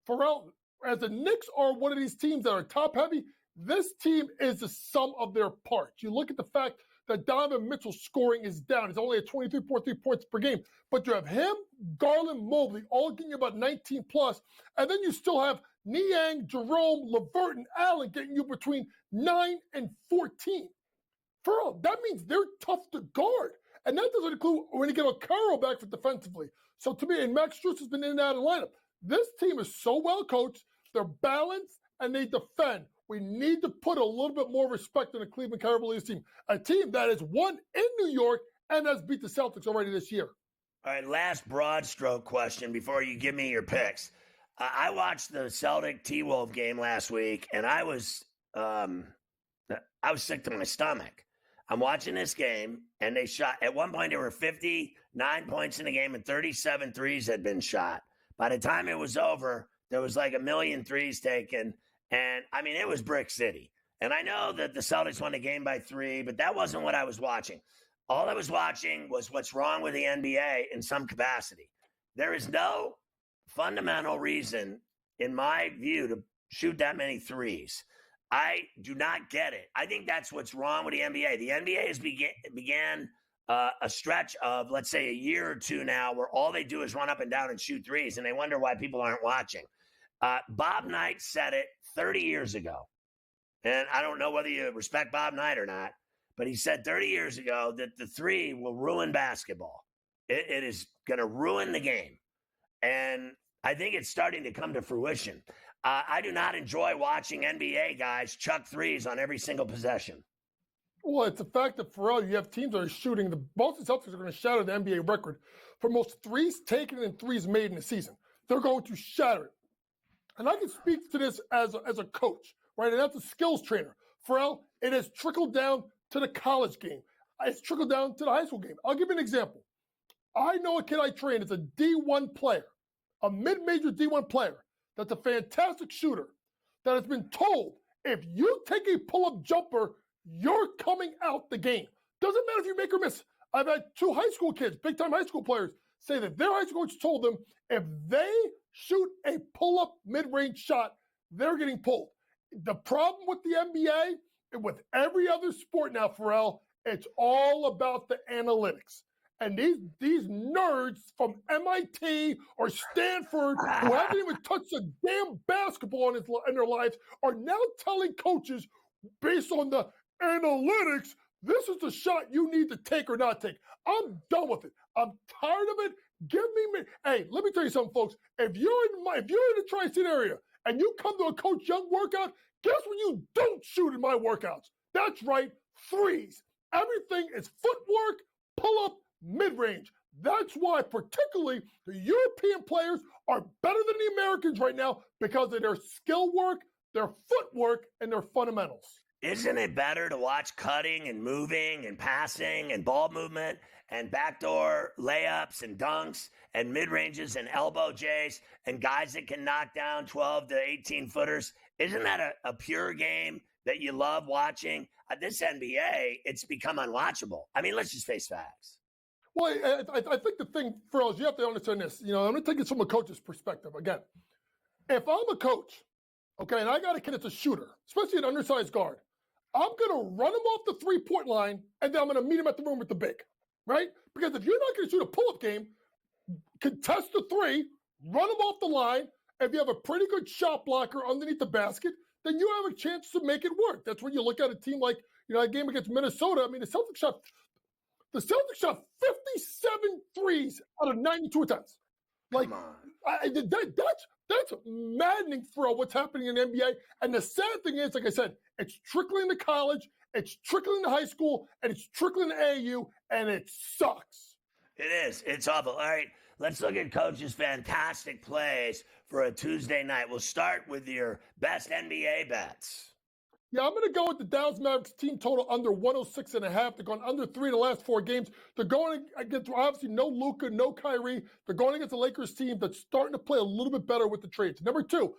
Ferrall, as the Knicks are one of these teams that are top-heavy, this team is the sum of their parts. You look at the fact that Donovan Mitchell's scoring is down. He's only at 23.3 points per game. But you have him, Garland, Mobley, all getting about 19+. And then you still have Niang, Jerome, LeVert, and Allen getting you between 9 and 14. Ferrall, that means they're tough to guard. And that doesn't include when you get a Caro back for defensively. So to me, and Max Strus has been in and out of the lineup. This team is so well coached, they're balanced, and they defend. We need to put a little bit more respect on the Cleveland Cavaliers team, a team that has won in New York and has beat the Celtics already this year. All right, last broad stroke question before you give me your picks. I watched the Celtic T-Wolf game last week, and I was sick to my stomach. I'm watching this game, and they shot. At one point, there were 59 points in the game, and 37 threes had been shot. By the time it was over, there was like 1 million threes taken. And, I mean, it was Brick City. And I know that the Celtics won the game by 3, but that wasn't what I was watching. All I was watching was what's wrong with the NBA in some capacity. There is no fundamental reason, in my view, to shoot that many threes. I do not get it. I think that's what's wrong with the NBA. The NBA has began a stretch of, let's say, a year or two now where all they do is run up and down and shoot threes, and they wonder why people aren't watching. Bob Knight said it 30 years ago, and I don't know whether you respect Bob Knight or not, but he said 30 years ago that the 3 will ruin basketball. It is going to ruin the game, and I think it's starting to come to fruition. I do not enjoy watching NBA guys chuck threes on every single possession. Well, it's the fact that Ferrall, you have teams that are shooting. The Boston Celtics are going to shatter the NBA record for most threes taken and threes made in a season. They're going to shatter it. And I can speak to this as a coach, right? And that's a skills trainer. Ferrall, it has trickled down to the college game. It's trickled down to the high school game. I'll give you an example. I know a kid I train is a D1 player, a mid-major D1 player that's a fantastic shooter that has been told, if you take a pull-up jumper, you're coming out the game. Doesn't matter if you make or miss. I've had 2 high school kids, big-time high school players, say that their high school coach told them if they shoot a pull-up mid-range shot, they're getting pulled. The problem with the NBA and with every other sport now, Ferrall, it's all about the analytics. And these nerds from MIT or Stanford who haven't even touched a damn basketball in their lives are now telling coaches based on the analytics, this is the shot you need to take or not take. I'm done with it. I'm tired of it. Hey, let me tell you something, folks. If you're in the tri-state area and you come to a Coach Young workout, guess what you don't shoot in my workouts? That's right, threes. Everything is footwork, pull-up, mid-range. That's why particularly the European players are better than the Americans right now because of their skill work, their footwork, and their fundamentals. Isn't it better to watch cutting and moving and passing and ball movement and backdoor layups and dunks and mid-ranges and elbow J's and guys that can knock down 12 to 18 footers? Isn't that a pure game that you love watching? This NBA, it's become unwatchable. I mean, let's just face facts. Well, I think the thing, Ferrall, is you have to understand this. You know, I'm going to take it from a coach's perspective. Again, if I'm a coach, okay, and I got a kid that's a shooter, especially an undersized guard, I'm going to run him off the three-point line, and then I'm going to meet him at the rim with the big, right? Because if you're not going to shoot a pull-up game, contest the three, run him off the line. If you have a pretty good shot blocker underneath the basket, then you have a chance to make it work. That's when you look at a team like, you know, that game against Minnesota. I mean, the Celtics shot 57 threes out of 92 attempts. Like, that's maddening for what's happening in the NBA. And the sad thing is, like I said, it's trickling to college, it's trickling to high school, and it's trickling to AAU, and it sucks. It is. It's awful. All right, let's look at Coach's fantastic plays for a Tuesday night. We'll start with your best NBA bets. Yeah, I'm going to go with the Dallas Mavericks team total under 106.5. They're going under 3 in the last 4 games. They're going against, obviously, no Luka, no Kyrie. They're going against the Lakers team that's starting to play a little bit better with the trades. Number 2,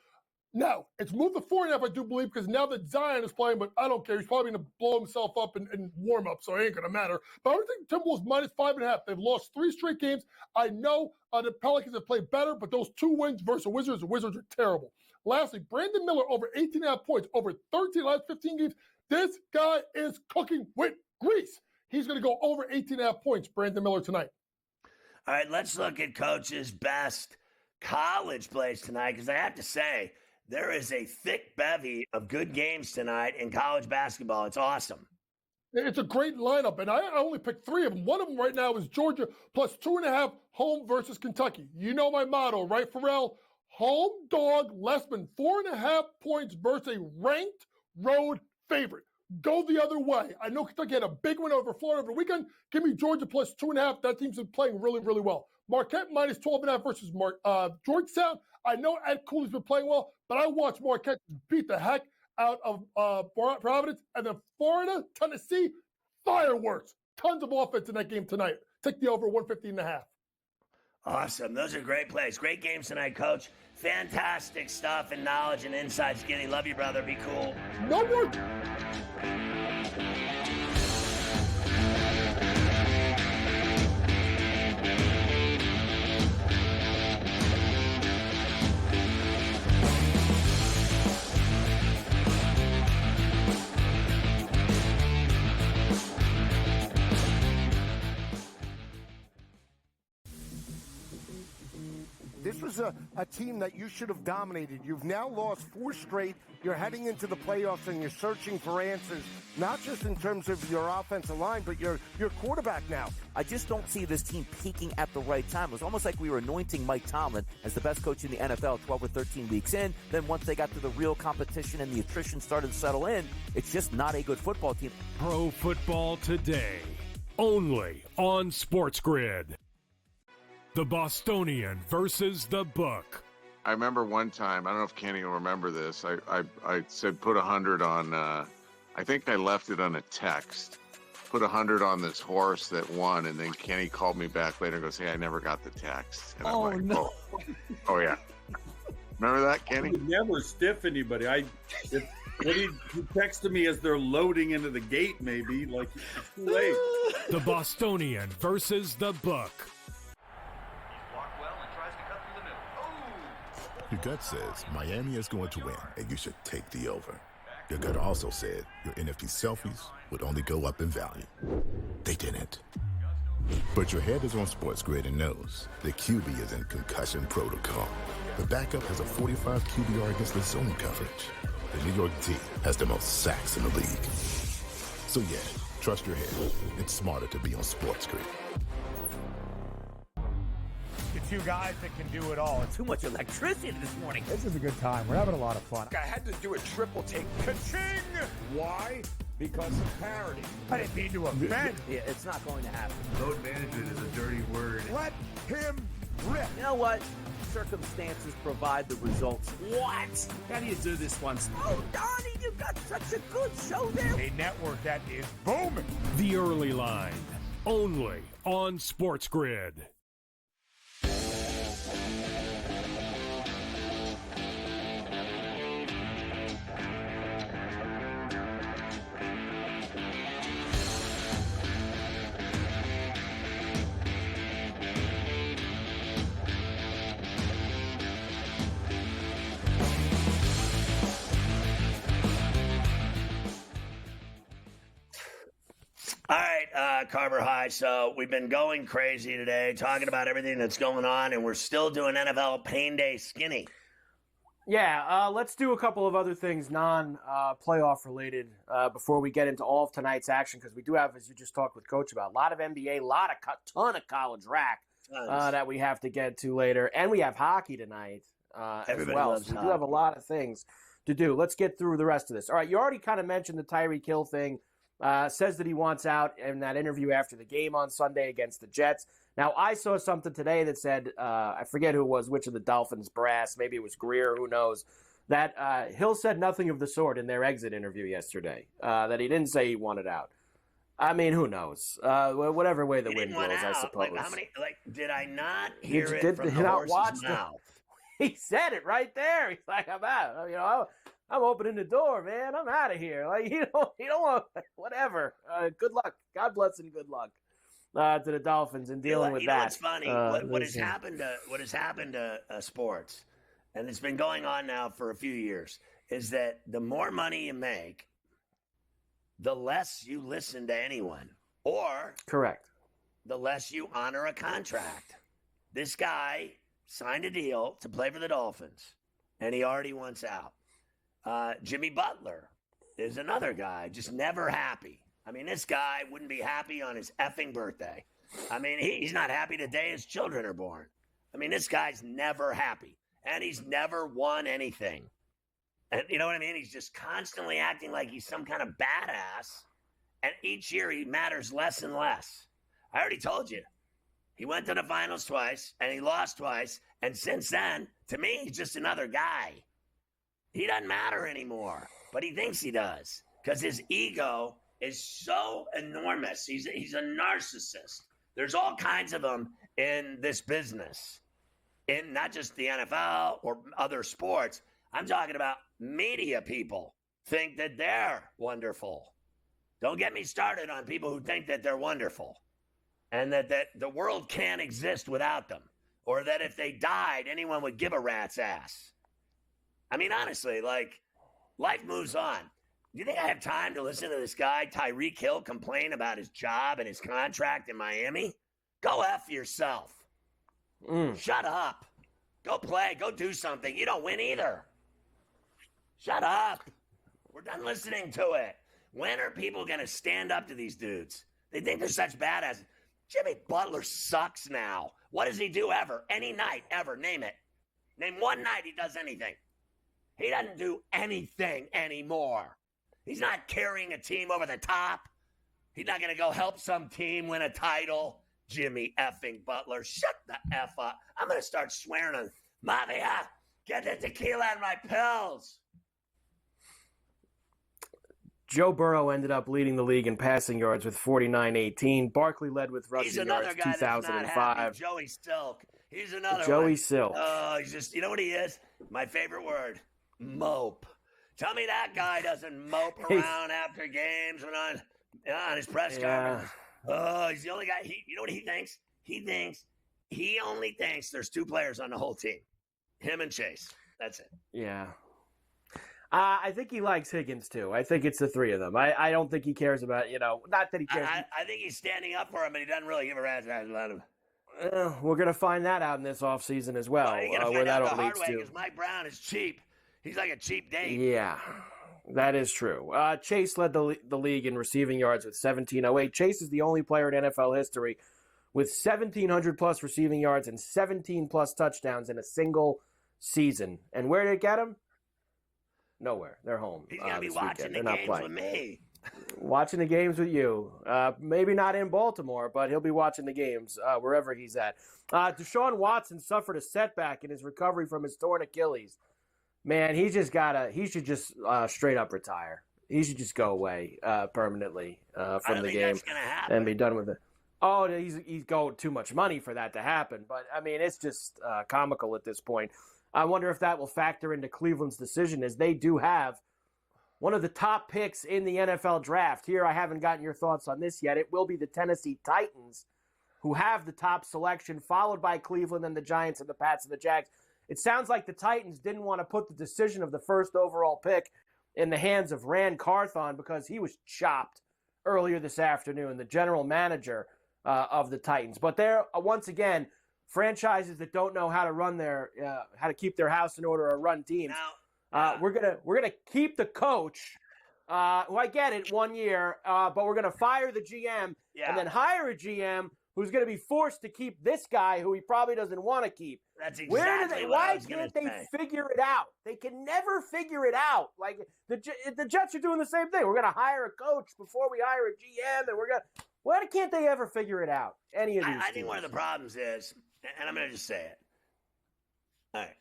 now, it's moved to 4.5, I do believe, because now that Zion is playing, but I don't care. He's probably going to blow himself up and warm up, so it ain't going to matter. But I would think Timberwolves minus 5.5. They've lost 3 straight games. I know the Pelicans have played better, but those 2 wins versus the Wizards are terrible. Lastly, Brandon Miller over 18.5 points, over 13 last 15 games. This guy is cooking with grease. He's going to go over 18.5 points, Brandon Miller, tonight. All right, let's look at Coach's best college plays tonight, because I have to say, there is a thick bevy of good games tonight in college basketball. It's awesome. It's a great lineup, and I only picked 3 of them. One of them right now is Georgia plus 2.5 home versus Kentucky. You know my motto, right, Ferrall? Home dog less than 4.5 points versus a ranked road favorite. Go the other way. I know Kentucky had a big win over Florida over the weekend. Give me Georgia plus 2.5. That team's been playing really, really well. Marquette minus 12.5 versus Georgetown. I know Ed Cooley's been playing well, but I watched Marquette beat the heck out of Providence. And then Florida, Tennessee, fireworks. Tons of offense in that game tonight. Take the over 150.5. Awesome. Those are great plays. Great games tonight, Coach. Fantastic stuff and knowledge and insight, Skinny. Love you, brother. Be cool. No more. This was a team that you should have dominated. You've now lost 4 straight. You're heading into the playoffs and you're searching for answers, not just in terms of your offensive line, but your quarterback now. I just don't see this team peaking at the right time. It was almost like we were anointing Mike Tomlin as the best coach in the NFL 12 or 13 weeks in. Then once they got to the real competition and the attrition started to settle in, it's just not a good football team. Pro Football Today, only on SportsGrid. The Bostonian versus the Book. I remember one time, I don't know if Kenny will remember this. I said put 100 on, I think I left it on a text. Put 100 on this horse that won, and then Kenny called me back later and goes, "Hey, I never got the text." And I'm like, no. Oh yeah. Remember that, Kenny? I would never stiff anybody. When he texted me as they're loading into the gate, maybe, like, it's too late. The Bostonian versus the Book. Your gut says Miami is going to win, and you should take the over. Your gut also said your NFT selfies would only go up in value. They didn't. But your head is on SportsGrid and knows the QB is in concussion protocol. The backup has a 45 QBR against the zone coverage. The New York D has the most sacks in the league. So yeah, trust your head. It's smarter to be on SportsGrid. The 2 guys that can do it all. Too much electricity this morning. This is a good time. We're having a lot of fun. I had to do a triple take. Ka-ching! Why? Because of parity. I didn't mean to offend. Yeah, it's not going to happen. Load management is a dirty word. Let him rip. You know what? Circumstances provide the results. What? How do you do this one? Oh, Donnie, you got such a good show there. A network that is booming. The Early Line, only on SportsGrid. All right, Carver High. So we've been going crazy today, talking about everything that's going on, and we're still doing NFL Pain Day Skinny. Yeah, let's do a couple of other things non-playoff related before we get into all of tonight's action, because we do have, as you just talked with Coach about, a lot of NBA, ton of college rack that we have to get to later, and we have hockey tonight as well. So we do have a lot of things to do. Let's get through the rest of this. All right, you already kind of mentioned the Tyreek Hill thing. Says that he wants out in that interview after the game on Sunday against the Jets. Now, I saw something today that said, I forget who it was, which of the Dolphins brass, maybe it was Greer, who knows, that Hill said nothing of the sort in their exit interview yesterday, that he didn't say he wanted out. I mean, who knows? Whatever way the wind blows, I suppose. Did I not hear it from the horse's mouth? He said it right there. He's like, I'm out. I'm opening the door, man. I'm out of here. Like, you don't want, whatever. Good luck. God bless and good luck to the Dolphins in dealing with that. You know what's funny? What has happened to sports, and it's been going on now for a few years, is that the more money you make, the less you listen to anyone, or correct, the less you honor a contract. This guy signed a deal to play for the Dolphins, and he already wants out. Jimmy Butler is another guy, just never happy. I mean, this guy wouldn't be happy on his effing birthday. I mean, he's not happy the day his children are born. I mean, this guy's never happy, and he's never won anything. And you know what I mean? He's just constantly acting like he's some kind of badass, and each year he matters less and less. I already told you. He went to the finals twice, and he lost twice, and since then, to me, he's just another guy. He doesn't matter anymore, but he thinks he does because his ego is so enormous. He's a narcissist. There's all kinds of them in this business, in not just the NFL or other sports. I'm talking about media people think that they're wonderful. Don't get me started on people who think that they're wonderful and that the world can't exist without them, or that if they died, anyone would give a rat's ass. I mean, honestly, like, life moves on. Do you think I have time to listen to this guy, Tyreek Hill, complain about his job and his contract in Miami? Go F yourself. Shut up. Go play. Go do something. You don't win either. Shut up. We're done listening to it. When are people going to stand up to these dudes? They think they're such badasses. Jimmy Butler sucks now. What does he do ever? Any night, ever. Name it. Name one night he does anything. He doesn't do anything anymore. He's not carrying a team over the top. He's not going to go help some team win a title. Jimmy effing Butler. Shut the F up. I'm going to start swearing on Mafia. Get the tequila and my pills. Joe Burrow ended up leading the league in passing yards with 49-18. Barkley led with rushing yards 2005. Joey Silk. He's another Joey one. Silk. Oh, he's just, you know what he is? My favorite word, mope. Tell me that guy doesn't mope around after games when on his press conference. Oh, he's the only guy. You know what he thinks? He only thinks there's two players on the whole team, him and Chase. That's it. Yeah. I think he likes Higgins, too. I think it's the three of them. I don't think he cares about, not that he cares. I think he's standing up for him, but he doesn't really give a rat's ass about him. We're going to find that out in this offseason as well, where that all leads to. Because Mike Brown is cheap. He's like a cheap date. Yeah, that is true. Chase led the league in receiving yards with 1,708. Chase is the only player in NFL history with 1,700-plus receiving yards and 17-plus touchdowns in a single season. And where did it get him? Nowhere. They're home. He's going to be watching the games with me. Watching the games with you. Maybe not in Baltimore, but he'll be watching the games wherever he's at. Deshaun Watson suffered a setback in his recovery from his torn Achilles. Man, he should just straight up retire. He should just go away permanently from the game and be done with it. Oh, he's going too much money for that to happen. But, I mean, it's just comical at this point. I wonder if that will factor into Cleveland's decision, as they do have one of the top picks in the NFL draft. Here, I haven't gotten your thoughts on this yet. It will be the Tennessee Titans who have the top selection, followed by Cleveland and the Giants and the Pats and the Jags. It sounds like the Titans didn't want to put the decision of the first overall pick in the hands of Rand Carthon because he was chopped earlier this afternoon, the general manager of the Titans. But they're, once again, franchises that don't know how to run how to keep their house in order or run teams. We're gonna keep the coach, who I get it 1 year, but we're gonna fire the GM and then hire a GM who's gonna be forced to keep this guy who he probably doesn't want to keep. That's exactly what I was Why can't they figure it out? They can never figure it out. Like the Jets are doing the same thing. We're gonna hire a coach before we hire a GM, and why can't they ever figure it out? Any of these? I think one of the problems is, and I'm going to just say it. All right.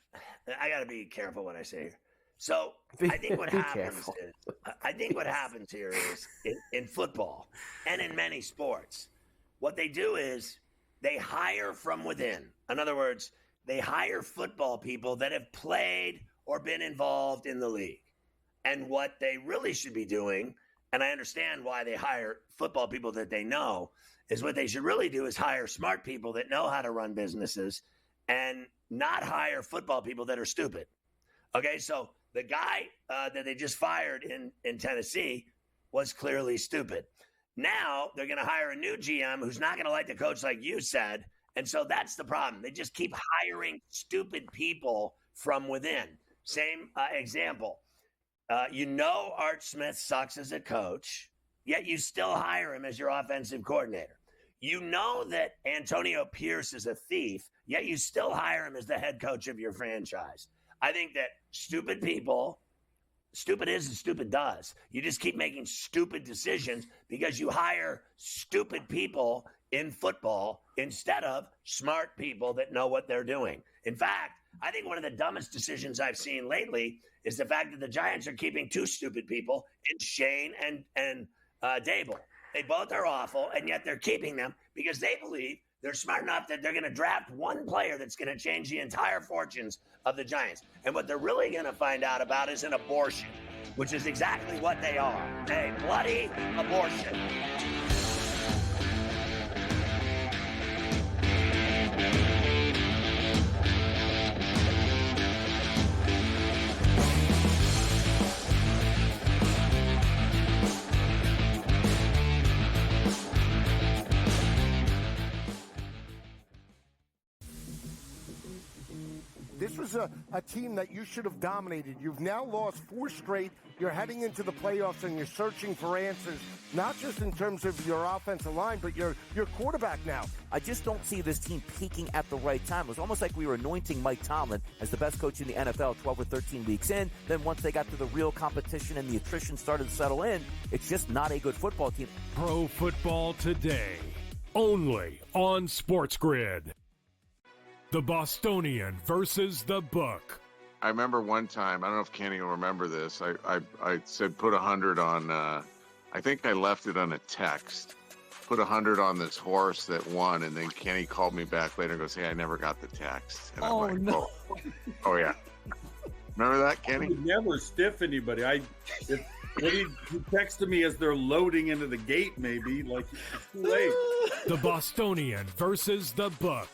I got to be careful what I say here. So I think what happens here is in football and in many sports, what they do is they hire from within. In other words, they hire football people that have played or been involved in the league. And what they really should be doing, and I understand why they hire football people that they know, is what they should really do is hire smart people that know how to run businesses and not hire football people that are stupid. Okay, so the guy that they just fired in Tennessee was clearly stupid. Now they're going to hire a new GM who's not going to like the coach like you said, and so that's the problem. They just keep hiring stupid people from within. Same example. Art Smith sucks as a coach, yet you still hire him as your offensive coordinator. You know that Antonio Pierce is a thief, yet you still hire him as the head coach of your franchise. I think that stupid people, stupid is and stupid does. You just keep making stupid decisions because you hire stupid people in football instead of smart people that know what they're doing. In fact, I think one of the dumbest decisions I've seen lately is the fact that the Giants are keeping two stupid people in Shane and Dable. They both are awful, and yet they're keeping them because they believe they're smart enough that they're going to draft one player that's going to change the entire fortunes of the Giants. And what they're really going to find out about is an abortion, which is exactly what they are, a bloody abortion. This was a team that you should have dominated. You've now lost 4 straight. You're heading into the playoffs and you're searching for answers, not just in terms of your offensive line, but your quarterback now. I just don't see this team peaking at the right time. It was almost like we were anointing Mike Tomlin as the best coach in the NFL 12 or 13 weeks in. Then once they got to the real competition and the attrition started to settle in, it's just not a good football team. Pro Football Today, only on SportsGrid. The Bostonian versus the Book. I remember one time, I don't know if Kenny will remember this. I said put 100 on, I think I left it on a text. Put 100 on this horse that won, and then Kenny called me back later and goes, "Hey, I never got the text." And I'm like, no. Oh yeah. Remember that, Kenny? I would never stiff anybody. When he texted me as they're loading into the gate, maybe, like, it's too late. The Bostonian versus the Book.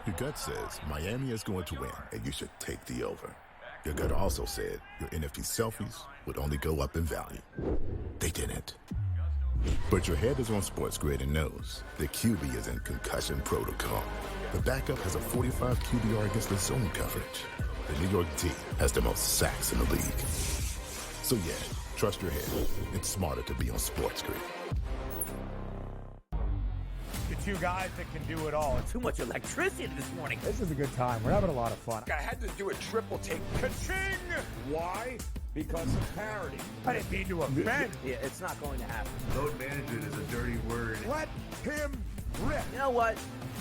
Your gut says Miami is going to win, and you should take the over. Your gut also said your NFC selfies would only go up in value. They didn't. But your head is on SportsGrid and knows the QB is in concussion protocol. The backup has a 45 QBR against the zone coverage. The New York D has the most sacks in the league. So yeah, trust your head. It's smarter to be on SportsGrid. The 2 guys that can do it all. Too much electricity this morning. This is a good time. We're having a lot of fun. I had to do a triple take. Ka-ching! Why? Because of parity. I didn't mean to offend. Yeah, it's not going to happen. Load management is a dirty word. Let him rip. You know what?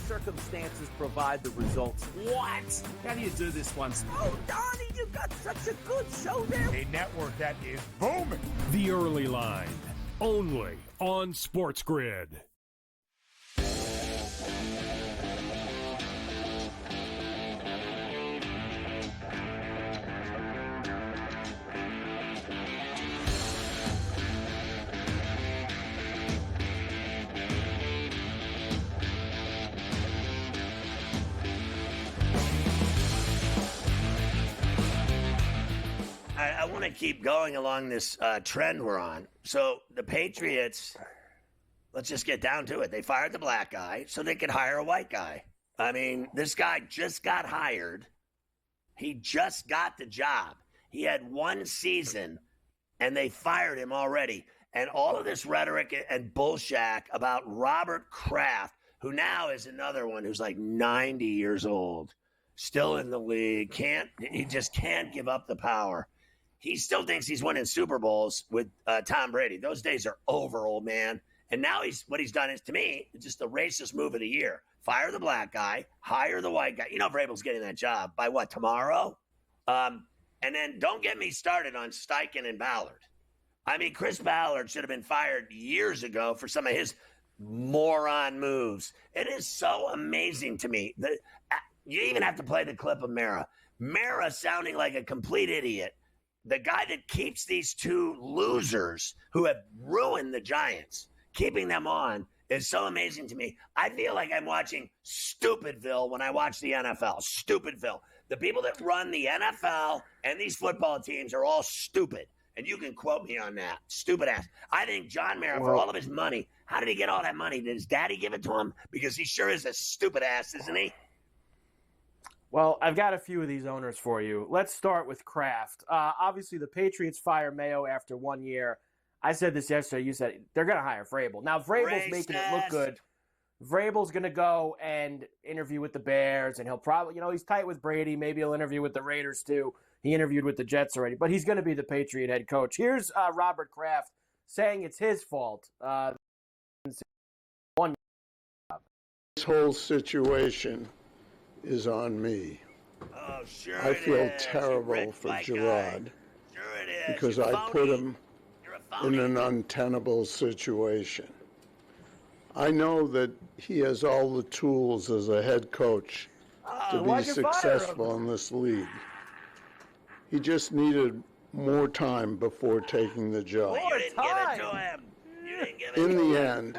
Circumstances provide the results. What? How do you do this one? Oh, Donnie, you got such a good show there. A network that is booming. The Early Line, only on SportsGrid. I want to keep going along this trend we're on. So the Patriots, let's just get down to it. They fired the black guy so they could hire a white guy. I mean, this guy just got hired. He just got the job. He had 1 season, and they fired him already. And all of this rhetoric and bullshit about Robert Kraft, who now is another one who's like 90 years old, still in the league, he just can't give up the power. He still thinks he's winning Super Bowls with Tom Brady. Those days are over, old man. And now what he's done is, to me, just the racist move of the year. Fire the black guy, hire the white guy. You know Vrabel's getting that job by what, tomorrow? And then don't get me started on Steichen and Ballard. I mean, Chris Ballard should have been fired years ago for some of his moron moves. It is so amazing to me that you even have to play the clip of Mara. Mara sounding like a complete idiot. The guy that keeps these 2 losers who have ruined the Giants, keeping them on, is so amazing to me. I feel like I'm watching Stupidville when I watch the NFL. Stupidville. The people that run the NFL and these football teams are all stupid. And you can quote me on that. Stupid ass. I think John Mara, for all of his money, how did he get all that money? Did his daddy give it to him? Because he sure is a stupid ass, isn't he? Well, I've got a few of these owners for you. Let's start with Kraft. Obviously, the Patriots fire Mayo after 1 year. I said this yesterday. You said they're going to hire Vrabel. Now, Vrabel's making it look good. Vrabel's going to go and interview with the Bears, and he'll probably, he's tight with Brady. Maybe he'll interview with the Raiders, too. He interviewed with the Jets already, but he's going to be the Patriot head coach. Here's Robert Kraft saying it's his fault. This whole situation is on me. Oh, sure I feel terrible for Gerard because I put him in an untenable situation. I know that he has all the tools as a head coach to be successful in this league. He just needed more time before taking the job. You didn't give it to him. You didn't give it In to the him. end,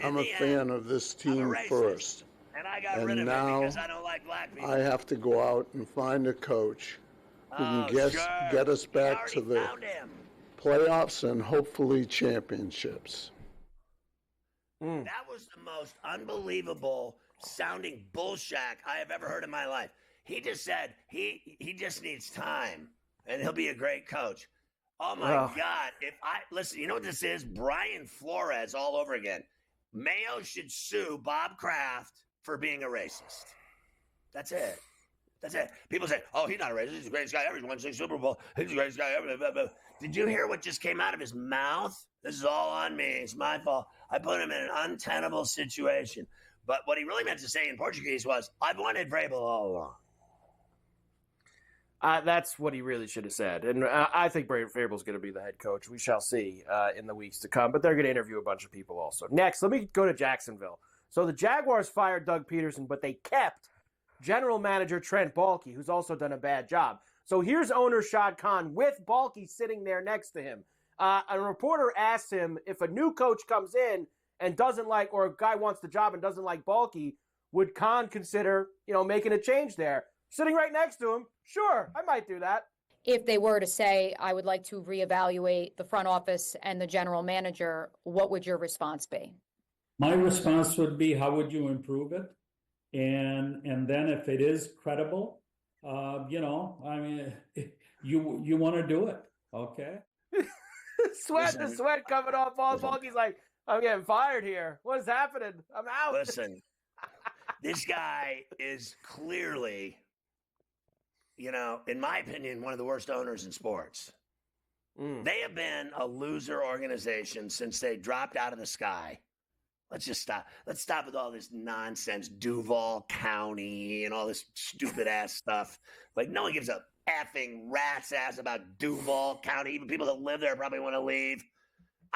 I'm a fan of this team first. And I got rid of him because I don't like black people. I have to go out and find a coach who can get us back to the playoffs and hopefully championships. That was the most unbelievable sounding bullshack I have ever heard in my life. He just said he just needs time and he'll be a great coach. Oh my God. Listen, you know what this is? Brian Flores all over again. Mayo should sue Bob Kraft for being a racist. That's it. That's it. People say, oh, he's not a racist. He's the greatest guy ever. He's won 6 Super Bowl. He's the greatest guy ever. Did you hear what just came out of his mouth? This is all on me. It's my fault. I put him in an untenable situation. But what he really meant to say in Portuguese was, I've wanted Vrabel all along. That's what he really should have said. And I think Vrabel's going to be the head coach. We shall see in the weeks to come. But they're going to interview a bunch of people also. Next, let me go to Jacksonville. So the Jaguars fired Doug Peterson, but they kept general manager Trent Baalke, who's also done a bad job. So here's owner Shad Khan with Baalke sitting there next to him. A reporter asked him if a new coach comes in and doesn't like, or a guy wants the job and doesn't like Baalke, would Khan consider, making a change there? Sitting right next to him, sure, I might do that. If they were to say, I would like to reevaluate the front office and the general manager, what would your response be? My response would be, how would you improve it? And then if it is credible, you want to do it, okay? The sweat coming off all Baalke's like, I'm getting fired here. What is happening? I'm out. Listen, this guy is clearly, in my opinion, one of the worst owners in sports. They have been a loser organization since they dropped out of the sky. Let's just stop. Let's stop with all this nonsense, Duval County and all this stupid ass stuff. Like, no one gives a effing rat's ass about Duval County. Even people that live there probably want to leave.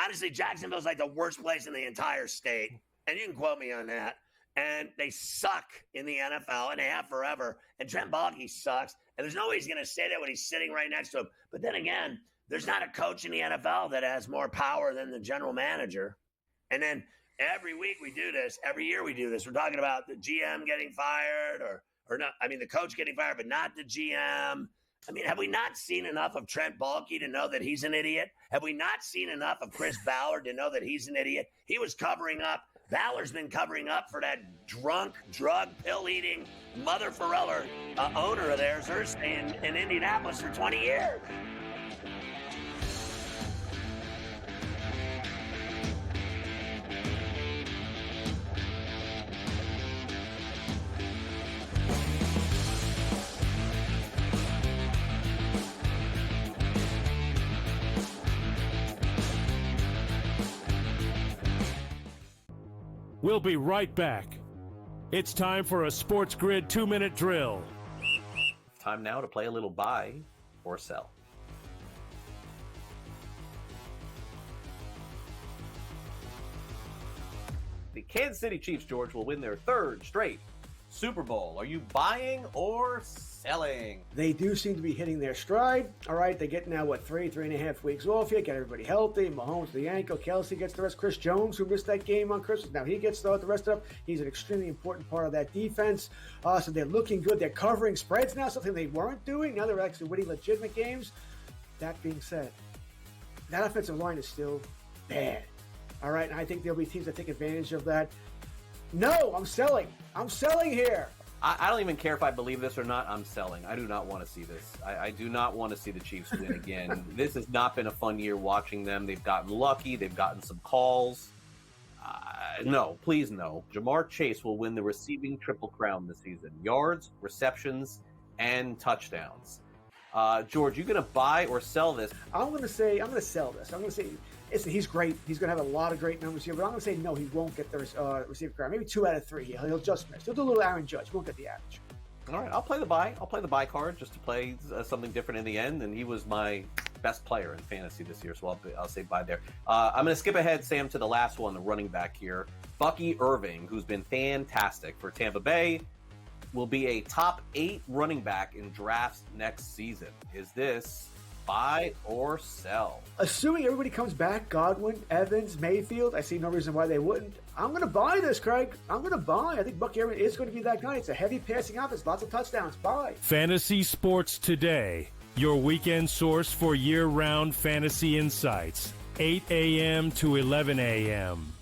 Honestly, Jacksonville's like the worst place in the entire state. And you can quote me on that. And they suck in the NFL, and they have forever. And Trent Baalke sucks. And there's no way he's going to say that when he's sitting right next to him. But then again, there's not a coach in the NFL that has more power than the general manager. And then every week we do this. Every year we do this. We're talking about the GM getting fired or not. I mean, the coach getting fired, but not the GM. I mean, have we not seen enough of Trent Baalke to know that he's an idiot? Have we not seen enough of Chris Ballard to know that he's an idiot? He was covering up. Ballard's been covering up for that drunk, drug, pill-eating Mother Ferrall owner of theirs in Indianapolis for 20 years. We'll be right back. It's time for a SportsGrid 2-minute drill. Time now to play a little buy or sell. The Kansas City Chiefs, George, will win their 3rd straight Super Bowl. Are you buying or selling? They do seem to be hitting their stride. All right, they get now, 3.5 weeks off here, get everybody healthy. Mahomes, the ankle, Kelsey gets the rest. Chris Jones, who missed that game on Christmas, now he gets the rest of it. He's an extremely important part of that defense. So they're looking good. They're covering spreads now, something they weren't doing. Now they're actually winning legitimate games. That being said, that offensive line is still bad. All right, and I think there'll be teams that take advantage of that. No, I'm selling. I'm selling here. I don't even care if I believe this or not. I'm selling. I do not want to see this. I do not want to see the Chiefs win again. This has not been a fun year watching them. They've gotten lucky. They've gotten some calls. No, please no. Jamar Chase will win the receiving triple crown this season. Yards, receptions, and touchdowns. George, you going to buy or sell this? I'm going to sell this. I'm going to say, listen, he's great. He's going to have a lot of great numbers here, but I'm going to say no, he won't get the receiver crown. Maybe 2 out of 3. He'll just miss. He'll do a little Aaron Judge. He won't get the average. All right, I'll play the buy. I'll play the buy card just to play something different in the end, and he was my best player in fantasy this year, so I'll say buy there. I'm going to skip ahead, Sam, to the last one, the running back here. Bucky Irving, who's been fantastic for Tampa Bay, will be a top 8 running back in drafts next season. Is this buy or sell? Assuming everybody comes back, Godwin, Evans, Mayfield, I see no reason why they wouldn't. I'm going to buy this, Craig. I'm going to buy. I think Bucky Irving is going to be that guy. It's a heavy passing offense, lots of touchdowns. Buy. Fantasy Sports Today, your weekend source for year-round fantasy insights, 8 a.m. to 11 a.m.